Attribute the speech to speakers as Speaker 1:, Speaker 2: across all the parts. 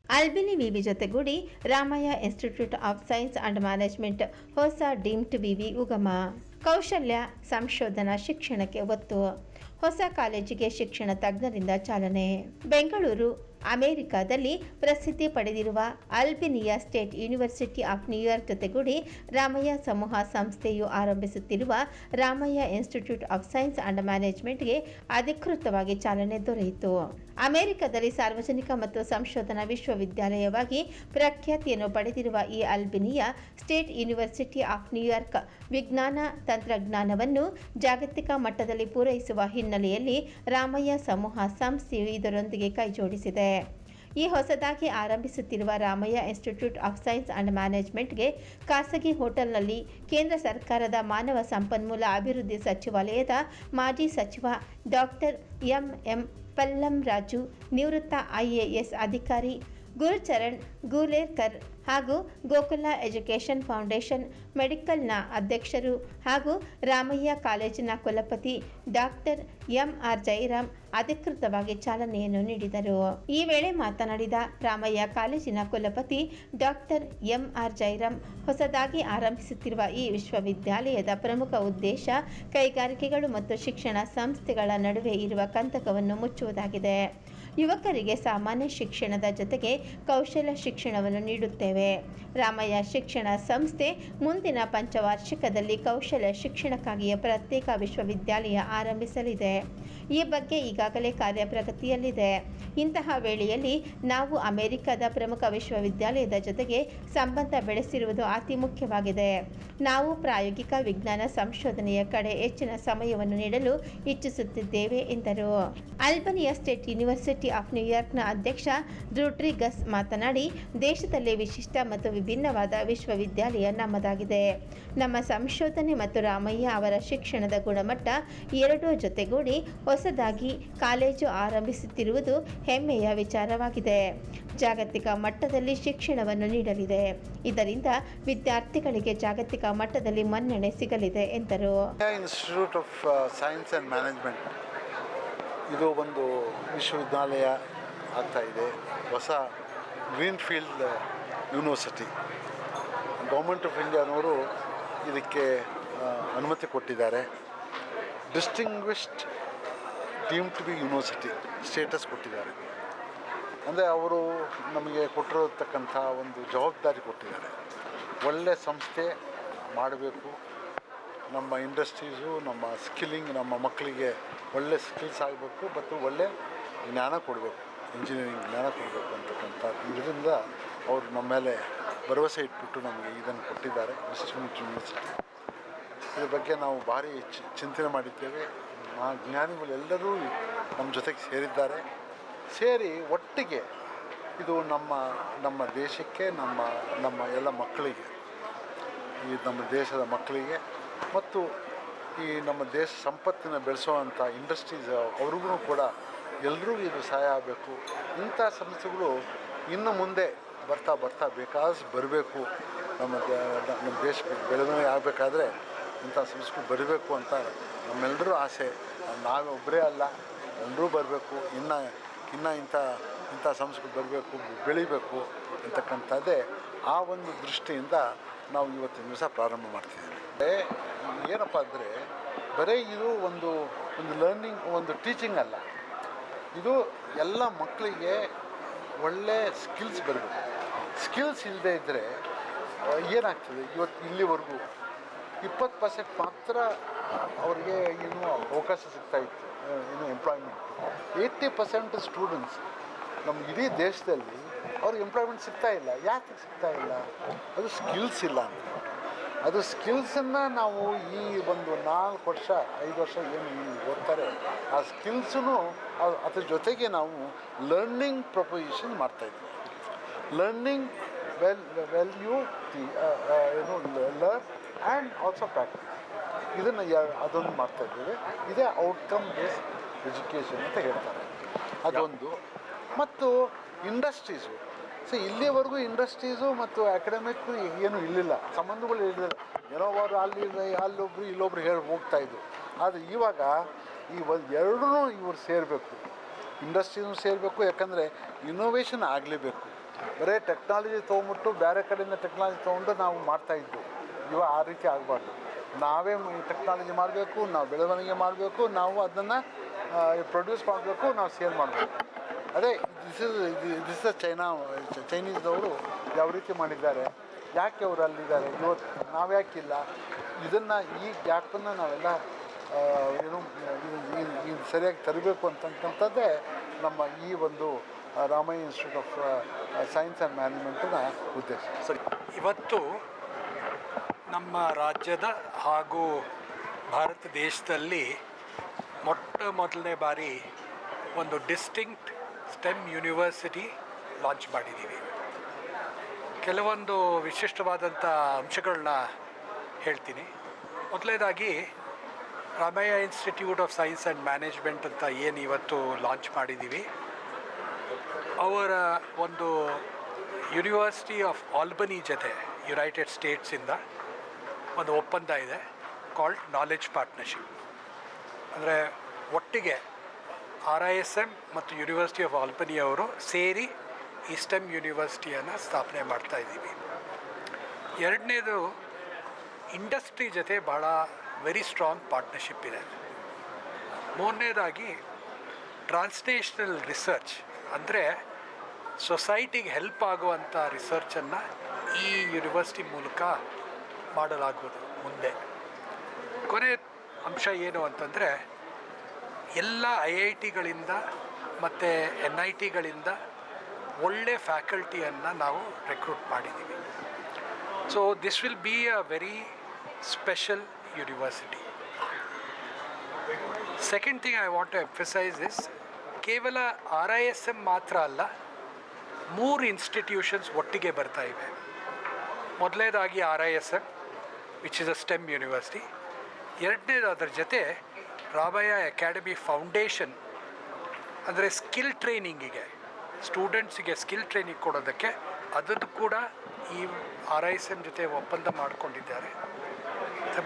Speaker 1: ಅಲ್ಬಿನಿ ವಿವಿ ಜೊತೆಗೂಡಿ Ramaiah institute of science and management ಹೊಸ ಡೀಮ್ಡ್ ವಿವಿ ಉಗಮ. ಕೌಶಲ್ಯ ಸಂಶೋಧನಾ ಶಿಕ್ಷಣಕ್ಕೆ ಒತ್ತು. ಹೊಸ ಕಾಲೇಜಿಗೆ ಶಿಕ್ಷಣ ತಜ್ಞರಿಂದ ಚಾಲನೆ. ಬೆಂಗಳೂರು ಅಮೆರಿಕಾದಲ್ಲಿ ಪ್ರಸಿದ್ಧಿ ಪಡೆದಿರುವ Albany state university of New York ಜೊತೆಗೂಡಿ ರಾಮಯ್ಯ ಸಮೂಹ ಸಂಸ್ಥೆಯು ಆರಂಭಿಸುತ್ತಿರುವ Ramaiah institute of science and ಮ್ಯಾನೇಜ್ಮೆಂಟ್ಗೆ ಅಧಿಕೃತವಾಗಿ ಚಾಲನೆ ದೊರೆಯಿತು. ಅಮೆರಿಕದಲ್ಲಿ ಸಾರ್ವಜನಿಕ ಮತ್ತು ಸಂಶೋಧನಾ ವಿಶ್ವವಿದ್ಯಾಲಯವಾಗಿ ಪ್ರಖ್ಯಾತಿಯನ್ನು ಪಡೆದಿರುವ ಈ ಅಲ್ಬಿನಿಯಾ ಸ್ಟೇಟ್ ಯೂನಿವರ್ಸಿಟಿ ಆಫ್ ನ್ಯೂಯಾರ್ಕ್ ವಿಜ್ಞಾನ ತಂತ್ರಜ್ಞಾನವನ್ನು ಜಾಗತಿಕ ಮಟ್ಟದಲ್ಲಿ ಪೂರೈಸುವ ಹಿನ್ನೆಲೆಯಲ್ಲಿ ರಾಮಯ್ಯ ಸಮೂಹ ಸಂಸ್ಥೆಯು ಇದರೊಂದಿಗೆ ಕೈಜೋಡಿಸಿದೆ. ಈ ಹೊಸದಾಗಿ ಆರಂಭಿಸುತ್ತಿರುವ Ramaiah institute of science and ಮ್ಯಾನೇಜ್ಮೆಂಟ್ಗೆ ಖಾಸಗಿ ಹೋಟೆಲ್ನಲ್ಲಿ ಕೇಂದ್ರ ಸರ್ಕಾರದ ಮಾನವ ಸಂಪನ್ಮೂಲ ಅಭಿವೃದ್ಧಿ ಸಚಿವಾಲಯದ ಮಾಜಿ ಸಚಿವ ಡಾಕ್ಟರ್ ಎಂ ಪಲ್ಲಂರಾಜು, ನಿವೃತ್ತ IAS ಅಧಿಕಾರಿ ಗುರುಚರಣ್ ಗೂಲೇಕರ್ ಹಾಗೂ ಗೋಕುಲ ಎಜುಕೇಷನ್ ಫೌಂಡೇಶನ್ ಮೆಡಿಕಲ್ನ ಅಧ್ಯಕ್ಷರು ಹಾಗೂ ರಾಮಯ್ಯ ಕಾಲೇಜಿನ ಕುಲಪತಿ ಡಾಕ್ಟರ್ MR ಜೈರಾಮ್ ಅಧಿಕೃತವಾಗಿ ಚಾಲನೆಯನ್ನು ನೀಡಿದರು. ಈ ವೇಳೆ ಮಾತನಾಡಿದ ರಾಮಯ್ಯ ಕಾಲೇಜಿನ ಕುಲಪತಿ ಡಾಕ್ಟರ್ MR ಜೈರಾಮ್, ಹೊಸದಾಗಿ ಆರಂಭಿಸುತ್ತಿರುವ ಈ ವಿಶ್ವವಿದ್ಯಾಲಯದ ಪ್ರಮುಖ ಉದ್ದೇಶ ಕೈಗಾರಿಕೆಗಳು ಮತ್ತು ಶಿಕ್ಷಣ ಸಂಸ್ಥೆಗಳ ನಡುವೆ ಇರುವ ಕಂದಕವನ್ನು ಮುಚ್ಚುವುದಾಗಿದೆ. ಯುವಕರಿಗೆ ಸಾಮಾನ್ಯ ಶಿಕ್ಷಣದ ಜೊತೆಗೆ ಕೌಶಲ್ಯ ಶಿಕ್ಷಣವನ್ನು ನೀಡುತ್ತೇವೆ. ರಾಮಯ್ಯ ಶಿಕ್ಷಣ ಸಂಸ್ಥೆ ಮುಂದಿನ ಪಂಚವಾರ್ಷಿಕದಲ್ಲಿ ಕೌಶಲ್ಯ ಶಿಕ್ಷಣಕ್ಕಾಗಿಯೇ ಪ್ರತ್ಯೇಕ ವಿಶ್ವವಿದ್ಯಾಲಯ ಆರಂಭಿಸಲಿದೆ. ಈ ಬಗ್ಗೆ ಈಗಾಗಲೇ ಕಾರ್ಯಪ್ರಗತಿಯಲ್ಲಿದೆ. ಇಂತಹ ವೇಳೆಯಲ್ಲಿ ನಾವು ಅಮೆರಿಕದ ಪ್ರಮುಖ ವಿಶ್ವವಿದ್ಯಾಲಯದ ಜೊತೆಗೆ ಸಂಬಂಧ ಬೆಳೆಸಿರುವುದು ಅತಿ ಮುಖ್ಯವಾಗಿದೆ. ನಾವು ಪ್ರಾಯೋಗಿಕ ವಿಜ್ಞಾನ ಸಂಶೋಧನೆಯ ಕಡೆ ಹೆಚ್ಚಿನ ಸಮಯವನ್ನು ನೀಡಲು ಇಚ್ಛಿಸುತ್ತಿದ್ದೇವೆ ಎಂದರು. ಅಲ್ಬನಿಯಾ ಸ್ಟೇಟ್ ಯೂನಿವರ್ಸಿಟಿ ಆಫ್ ನ್ಯೂಯಾರ್ಕ್ನ ಅಧ್ಯಕ್ಷ ರುಡ್ರಿಗಸ್ ಮಾತನಾಡಿ, ದೇಶದಲ್ಲೇ ವಿಶಿಷ್ಟ ಮತ್ತು ವಿಭಿನ್ನವಾದ ವಿಶ್ವವಿದ್ಯಾಲಯ ನಮ್ಮದಾಗಿದೆ. ನಮ್ಮ ಸಂಶೋಧನೆ ಮತ್ತು ರಾಮಯ್ಯ ಅವರ ಶಿಕ್ಷಣದ ಗುಣಮಟ್ಟ ಎರಡೂ ಜೊತೆಗೂಡಿ ಹೊಸದಾಗಿ ಕಾಲೇಜು ಆರಂಭಿಸುತ್ತಿರುವುದು ಹೆಮ್ಮೆಯ ವಿಚಾರವಾಗಿದೆ. ಜಾಗತಿಕ ಮಟ್ಟದಲ್ಲಿ ಶಿಕ್ಷಣವನ್ನು ನೀಡಲಿದೆ. ಇದರಿಂದ ವಿದ್ಯಾರ್ಥಿಗಳಿಗೆ ಜಾಗತಿಕ ಮಟ್ಟದಲ್ಲಿ ಮನ್ನಣೆ ಸಿಗಲಿದೆ ಎಂದರು.
Speaker 2: Institute of science and management ಇದು ಒಂದು ವಿಶ್ವವಿದ್ಯಾಲಯ ಆಗ್ತಾ ಇದೆ. ಹೊಸ ಗ್ರೀನ್ಫೀಲ್ಡ್ ಯೂನಿವರ್ಸಿಟಿ. ಗೌರ್ಮೆಂಟ್ ಆಫ್ ಇಂಡಿಯಾನವರು ಇದಕ್ಕೆ ಅನುಮತಿ ಕೊಟ್ಟಿದ್ದಾರೆ. Distinguished deemed to be university status ಕೊಟ್ಟಿದ್ದಾರೆ. ಅಂದರೆ ಅವರು ನಮಗೆ ಕೊಟ್ಟಿರತಕ್ಕಂಥ ಒಂದು ಜವಾಬ್ದಾರಿ ಕೊಟ್ಟಿದ್ದಾರೆ. ಒಳ್ಳೆಯ ಸಂಸ್ಥೆ ಮಾಡಬೇಕು. ನಮ್ಮ ಇಂಡಸ್ಟ್ರೀಸು, ನಮ್ಮ ಸ್ಕಿಲ್ಲಿಂಗ್, ನಮ್ಮ ಮಕ್ಕಳಿಗೆ ಒಳ್ಳೆ ಸ್ಕಿಲ್ಸ್ ಆಗಬೇಕು ಮತ್ತು ಒಳ್ಳೆ ಜ್ಞಾನ ಕೊಡಬೇಕು, ಇಂಜಿನಿಯರಿಂಗ್ ಜ್ಞಾನ ಕೊಡಬೇಕು ಅಂತಕ್ಕಂಥ ಇದರಿಂದ ಅವರು ನಮ್ಮ ಮೇಲೆ ಭರವಸೆ ಇಟ್ಬಿಟ್ಟು ನಮಗೆ ಇದನ್ನು ಕೊಟ್ಟಿದ್ದಾರೆ. ಡಿಸ್ಟಿಂಗ್ವಿಶ್ಡ್ ಯೂನಿವರ್ಸಿಟಿ ಇದ್ರ ಬಗ್ಗೆ ನಾವು ಭಾರಿ ಚಿಂತನೆ ಮಾಡಿದ್ದೇವೆ. ಆ ಜ್ಞಾನಿಗಳೆಲ್ಲರೂ ನಮ್ಮ ಜೊತೆಗೆ ಸೇರಿದ್ದಾರೆ. ಸೇರಿ ಒಟ್ಟಿಗೆ ಇದು ನಮ್ಮ ದೇಶಕ್ಕೆ, ನಮ್ಮ ಎಲ್ಲ ಮಕ್ಕಳಿಗೆ, ಈ ನಮ್ಮ ದೇಶದ ಮಕ್ಕಳಿಗೆ ಮತ್ತು ಈ ನಮ್ಮ ದೇಶ ಸಂಪತ್ತಿನ ಬೆಳೆಸುವಂಥ ಇಂಡಸ್ಟ್ರೀಸ್ ಅವ್ರಿಗೂ ಕೂಡ ಎಲ್ರಿಗೂ ಇದು ಸಹಾಯ ಆಗಬೇಕು. ಇಂಥ ಸಂಸ್ಥೆಗಳು ಇನ್ನು ಮುಂದೆ ಬರ್ತಾ ಬೇಕಾದಷ್ಟು ಬರಬೇಕು. ನಮ್ಮ ದೇಶಕ್ಕೆ ಬೆಳವಣಿಗೆ ಆಗಬೇಕಾದ್ರೆ ಇಂಥ ಸಂಸ್ಥೆಗಳು ಬರಬೇಕು ಅಂತ ನಮ್ಮೆಲ್ಲರೂ ಆಸೆ. ನಾವೇ ಒಬ್ಬರೇ ಅಲ್ಲ, ಎಲ್ಲರೂ ಬರಬೇಕು. ಇನ್ನು ಇಂಥ ಸಂಸ್ಥೆಗಳು ಬರಬೇಕು, ಬೆಳಿಬೇಕು ಅಂತಕ್ಕಂಥದ್ದೇ ಆ ಒಂದು ದೃಷ್ಟಿಯಿಂದ ನಾವು ಇವತ್ತಿನ ದಿವಸ ಪ್ರಾರಂಭ ಮಾಡ್ತಿದ್ದೀವಿ. ಏನಪ್ಪ ಅಂದರೆ ಬರೀ ಇದು ಒಂದು ಲರ್ನಿಂಗ್, ಒಂದು ಟೀಚಿಂಗ್ ಅಲ್ಲ. ಇದು ಎಲ್ಲ ಮಕ್ಕಳಿಗೆ ಒಳ್ಳೆ ಸ್ಕಿಲ್ಸ್ ಬರಬೇಕು. ಸ್ಕಿಲ್ಸ್ ಇಲ್ಲದೆ ಇದ್ದರೆ ಏನಾಗ್ತದೆ, ಇವತ್ತು ಇಲ್ಲಿವರೆಗೂ 20% ಮಾತ್ರ ಅವ್ರಿಗೆ ಇನ್ನೂ ಅವಕಾಶ ಸಿಗ್ತಾಯಿತ್ತು, ಇನ್ನೂ ಎಂಪ್ಲಾಯ್ಮೆಂಟ್. 80% ಸ್ಟೂಡೆಂಟ್ಸ್ ನಮ್ಮ ಇಡೀ ದೇಶದಲ್ಲಿ ಅವ್ರಿಗೆ ಎಂಪ್ಲಾಯ್ಮೆಂಟ್ ಸಿಗ್ತಾಯಿಲ್ಲ. ಯಾಕೆ ಸಿಗ್ತಾಯಿಲ್ಲ? ಅದು ಸ್ಕಿಲ್ಸ್ ಇಲ್ಲ ಅಂತ. ಅದು ಸ್ಕಿಲ್ಸನ್ನು ನಾವು ಈ ಒಂದು 4 ವರ್ಷ 5 ವರ್ಷ ಏನು ಓದ್ತಾರೆ, ಆ ಸ್ಕಿಲ್ಸೂ ಅದ್ರ ಜೊತೆಗೆ ನಾವು ಲರ್ನಿಂಗ್ ಪ್ರೊಪೊಸಿಷನ್ ಮಾಡ್ತಾಯಿದ್ವಿ. Learning well you learn and also practice, ಇದನ್ನು ಅದೊಂದು ಮಾಡ್ತಾಯಿದ್ದೇವೆ. ಇದೇ ಔಟ್ಕಮ್ ಬೇಸ್ಡ್ ಎಜುಕೇಷನ್ ಅಂತ ಹೇಳ್ತಾರೆ. ಅದೊಂದು. ಮತ್ತು ಇಂಡಸ್ಟ್ರೀಸು, ಇಲ್ಲಿವರೆಗೂ ಇಂಡಸ್ಟ್ರೀಸು ಮತ್ತು ಅಕಾಡೆಮಿಕ್ಕು ಏನು ಇರಲಿಲ್ಲ, ಸಂಬಂಧಗಳು ಇರಲಿಲ್ಲ. ಏನೋ ಅವರು ಅಲ್ಲೊಬ್ಬರು ಇಲ್ಲೊಬ್ರು ಹೋಗ್ತಾಯಿದ್ರು. ಆದರೆ ಇವಾಗ ಈ ಎರಡೂ ಇವರು ಸೇರಬೇಕು. ಇಂಡಸ್ಟ್ರೀನೂ ಸೇರಬೇಕು, ಯಾಕಂದರೆ ಇನ್ನೋವೇಷನ್ ಆಗಲೇಬೇಕು. ಬರೀ ಟೆಕ್ನಾಲಜಿ ತೊಗೊಂಬಿಟ್ಟು ಬೇರೆ ಕಡೆಯಿಂದ ಟೆಕ್ನಾಲಜಿ ತೊಗೊಂಡು ನಾವು ಮಾಡ್ತಾಯಿದ್ವಿ. ಇವಾಗ ಆ ರೀತಿ ಆಗಬಾರ್ದು. ನಾವೇ ಟೆಕ್ನಾಲಜಿ ಮಾಡಬೇಕು, ನಾವು ಬೆಳವಣಿಗೆ ಮಾಡಬೇಕು, ನಾವು ಅದನ್ನು ಪ್ರೊಡ್ಯೂಸ್ ಮಾಡಬೇಕು, ನಾವು ಸೇಲ್ ಮಾಡಬೇಕು. ಅದೇ ದಿಸ್ ಚೈನೀಸ್ದವರು ಯಾವ ರೀತಿ ಮಾಡಿದ್ದಾರೆ, ಯಾಕೆ ಅವರು ಅಲ್ಲಿದ್ದಾರೆ, ಇವತ್ತು ನಾವು ಯಾಕಿಲ್ಲ, ಇದನ್ನು ಈ ಗ್ಯಾಪನ್ನು ನಾವೆಲ್ಲ ಏನು ಇದು ಸರಿಯಾಗಿ ತರಬೇಕು ಅಂತಕ್ಕಂಥದ್ದೇ ನಮ್ಮ ಈ ಒಂದು Ramaiah institute of science and ಮ್ಯಾನೇಜ್ಮೆಂಟಿನ ಉದ್ದೇಶ.
Speaker 3: ಸರಿ, ಇವತ್ತು ನಮ್ಮ ರಾಜ್ಯದ ಹಾಗೂ ಭಾರತ ದೇಶದಲ್ಲಿ ಮೊದಲನೇ ಬಾರಿ ಒಂದು ಡಿಸ್ಟಿಂಕ್ಟ್ ಸ್ಟೆಮ್ ಯೂನಿವರ್ಸಿಟಿ ಲಾಂಚ್ ಮಾಡಿದ್ದೀವಿ. ಕೆಲವೊಂದು ವಿಶಿಷ್ಟವಾದಂಥ ಅಂಶಗಳನ್ನ ಹೇಳ್ತೀನಿ. ಮೊದಲನೇದಾಗಿ Ramaiah institute of science and management ಅಂತ ಏನು ಇವತ್ತು ಲಾಂಚ್ ಮಾಡಿದ್ದೀವಿ, ಅವರ ಒಂದು ಯೂನಿವರ್ಸಿಟಿ ಆಫ್ ಆಲ್ಬನಿ ಜೊತೆ ಯುನೈಟೆಡ್ ಸ್ಟೇಟ್ಸಿಂದ ಒಂದು ಒಪ್ಪಂದ ಇದೆ, ಕಾಲ್ಡ್ ನಾಲೆಡ್ಜ್ ಪಾರ್ಟ್ನರ್ಶಿಪ್. ಅಂದರೆ ಒಟ್ಟಿಗೆ RISM ಮತ್ತು ಯೂನಿವರ್ಸಿಟಿ ಆಫ್ ಆಲ್ಬನಿ ಅವರು ಸೇರಿ ಈ ಸ್ಟೆಮ್ ಯೂನಿವರ್ಸಿಟಿಯನ್ನು ಸ್ಥಾಪನೆ ಮಾಡ್ತಾಯಿದ್ದೀವಿ. ಎರಡನೇದು, ಇಂಡಸ್ಟ್ರಿ ಜೊತೆ ಭಾಳ ವೆರಿ ಸ್ಟ್ರಾಂಗ್ ಪಾರ್ಟ್ನರ್ಶಿಪ್ ಇದೆ. ಮೂರನೇದಾಗಿ ಟ್ರಾನ್ಸ್ನೇಷನಲ್ ರಿಸರ್ಚ್, ಅಂದರೆ ಸೊಸೈಟಿಗೆ ಹೆಲ್ಪ್ ಆಗುವಂಥ ರಿಸರ್ಚನ್ನು ಈ ಯೂನಿವರ್ಸಿಟಿ ಮೂಲಕ ಮಾಡಲಾಗುವುದು ಮುಂದೆ. ಕೊನೆ ಅಂಶ ಏನು ಅಂತಂದರೆ, ಎಲ್ಲ IITಗಳಿಂದ ಮತ್ತು NITಗಳಿಂದ ಒಳ್ಳೆ ಫ್ಯಾಕಲ್ಟಿಯನ್ನು ನಾವು ರೆಕ್ರೂಟ್ ಮಾಡಿದ್ದೀವಿ. So this will be a very special university. Second thing I want to emphasize is, ಕೇವಲ RISM ಮಾತ್ರ ಅಲ್ಲ, 3 ಇನ್ಸ್ಟಿಟ್ಯೂಷನ್ಸ್ ಒಟ್ಟಿಗೆ ಬರ್ತಾ ಇವೆ. ಮೊದಲನೇದಾಗಿ RISM, which is a stem university. ಎರಡನೇದು, ಅದರ ಜೊತೆ ರಾಮಯ್ಯ ಅಕಾಡೆಮಿ ಫೌಂಡೇಶನ್, ಅಂದರೆ ಸ್ಕಿಲ್ ಟ್ರೈನಿಂಗಿಗೆ, ಸ್ಟೂಡೆಂಟ್ಸಿಗೆ ಸ್ಕಿಲ್ ಟ್ರೈನಿಂಗ್ ಕೊಡೋದಕ್ಕೆ ಅದನ್ನು ಕೂಡ ಈ RISM ಜೊತೆ ಒಪ್ಪಂದ ಮಾಡಿಕೊಂಡಿದ್ದಾರೆ.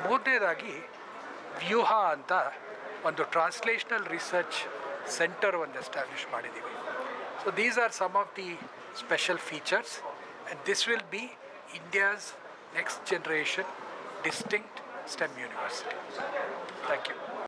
Speaker 3: ಮೂರನೇದಾಗಿ ವ್ಯೂಹ ಅಂತ ಒಂದು ಟ್ರಾನ್ಸ್ಲೇಷನಲ್ ರಿಸರ್ಚ್ ಸೆಂಟರ್ ಒಂದು ಎಸ್ಟಾಬ್ಲಿಷ್ ಮಾಡಿದ್ದೀವಿ. So these are some of the special features, and this will be India's next generation distinct STEM university. Thank you.